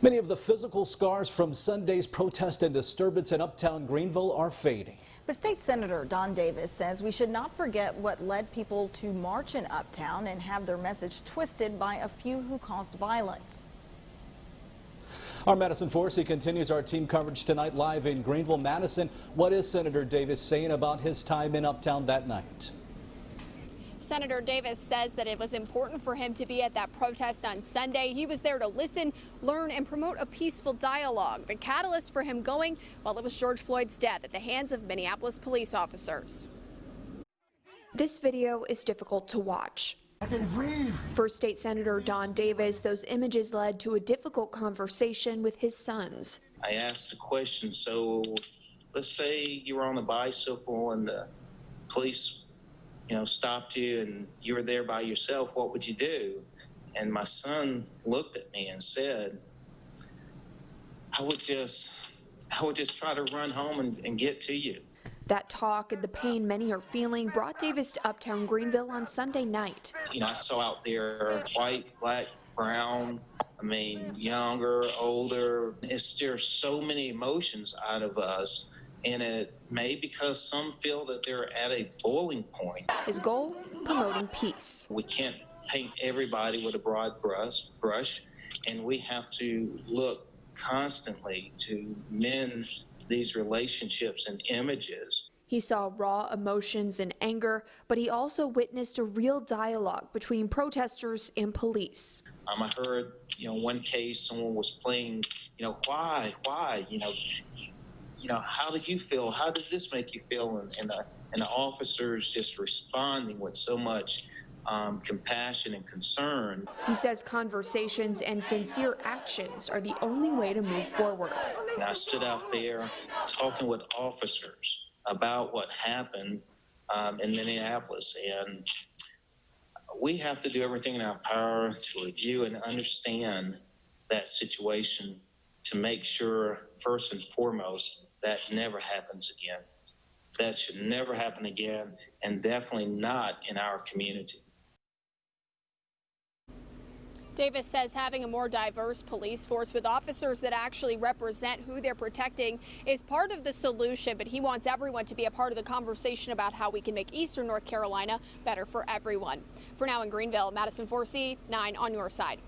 Many of the physical scars from Sunday's protest and disturbance in Uptown Greenville are fading. But State Senator Don Davis says we should not forget what led people to march in Uptown and have their message twisted by a few who caused violence. Our Madison Forsey continues our team coverage tonight live in Greenville. Madison, what is Senator Davis saying about his time in Uptown that night? Senator Davis says that it was important for him to be at that protest on Sunday. He was there to listen, learn, and promote a peaceful dialogue. The catalyst for him going, well, it was George Floyd's death at the hands of Minneapolis police officers. This video is difficult to watch. I can breathe. For State Senator Don Davis, those images led to a difficult conversation with his sons. I asked a question, so let's say you were on a bicycle and the police stopped you and you were there by yourself, what would you do? And my son looked at me and said, I would just try to run home and get to you. That talk and the pain many are feeling brought Davis to Uptown Greenville on Sunday night. I saw out there white, black, brown, younger, older. It's there's so many emotions out of us. And it may because some feel that they're at a boiling point. His goal, promoting peace. We can't paint everybody with a broad brush, and we have to look constantly to mend these relationships and images. He saw raw emotions and anger, but he also witnessed a real dialogue between protesters and police. I heard, one case someone was playing, why, how did you feel? How does this make you feel? And the officers just responding with so much compassion and concern. He says conversations and sincere actions are the only way to move forward. And I stood out there talking with officers about what happened in Minneapolis. And we have to do everything in our power to review and understand that situation to make sure, first and foremost, that never happens again. That should never happen again, and definitely not in our community. Davis says having a more diverse police force with officers that actually represent who they're protecting is part of the solution, but he wants everyone to be a part of the conversation about how we can make Eastern North Carolina better for everyone. For now in Greenville, Madison Forsey, 9 on your side.